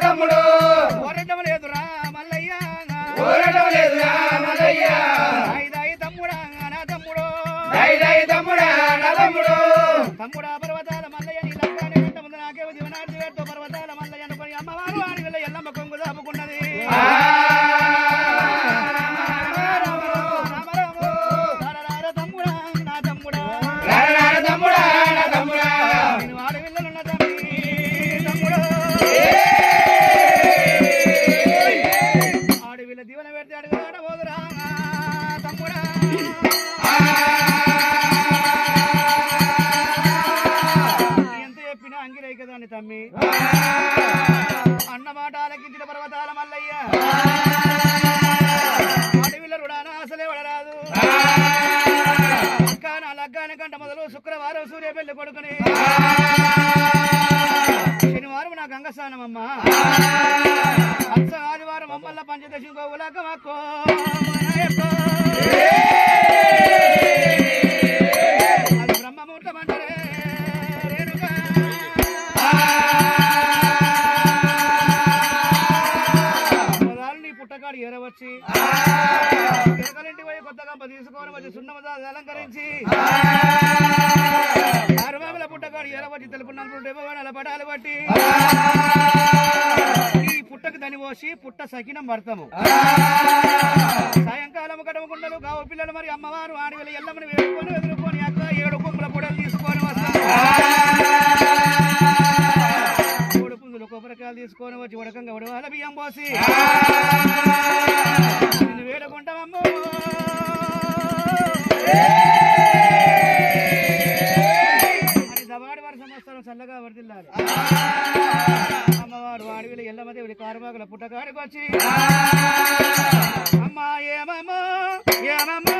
తమ్ముడు ఓరడం లేదురా మల్లయ్య ఊరడం లేదురా మల్లయ్య దై తమ్ముడా నా తమ్ముడు దై తమ్ముడా నా తమ్ముడు తమ్ముడా పర్వతాల మల్లయ్య నీ లక్కాన్ని కంట ముందు నాకేమో జీవనార్థి వేట్టు పర్వతాల మల్లయ్య అనుకుని అమ్మవారు వారి వెళ్ళ ఎల్లమ్మ కొంగు దాపుకున్నది తమ్ముడా నా తమ్ముడా తమ్ముడా నా తమ్ముడా నేను ఆడవిల్లలున్న తమ్మి తమ్ముడు ఆడవిల్ల దీవెన పెడితే అడుగు ఆడబోదురా తమ్ముడా ఎంత చెప్పినా అంగిరై కదాన్ని తమ్మి అన్న మాట ఆలకించిన పర్వతాల మల్లయ్య అడవిల రుడాన అసలే వడరాదు నా లగ్గాన కంట మొదలు శుక్రవారం సూర్య పెళ్లి కొడుకుని శనివారం నా గంగస్నానమమ్మ అచ్చ ఆదివారం అమ్మల్ల పంచదశి గోవులకమక్కో అది బ్రహ్మముహూర్తం అంటారే రేణుగా మొదలు నీ పుట్టకాడు ఏరవచ్చి ఎరకలింటి పోయి కొత్త గంప తీసుకొని వచ్చి సున్నమదా అలంకరించి ఆరుమామల పుట్టకాడు ఏరవచ్చి తెలుపు నలుపు డెబ్బ పటాలు పట్టి ఈ పుట్టకు దని పోసి పుట్ట సకినం పడతాము సాయంకాలం కడవకుండలు కావు పిల్లలు మరి అమ్మవారు ఆడవిల ఎల్లమ్మని వేడుకొని ఎదుర్కొని అక్క 7 కుప్పల పొడలు తీసుకొని వస్తాము కొబ్బరికాయలు తీసుకొని వచ్చి ఉడకంగా ఉడవాల బియ్యం పోసి నిన్ను వేడుకుంటామమ్మో అని దవాడి వారి సంవత్సరం చల్లగా వర్దిల్లాలి అమ్మవారు అడవిలో ఎల్లమ్మ దేవుడి కారుబాగుల పుట్టకాడికి వచ్చి అమ్మా ఏమమ్మో ఏమమ్మో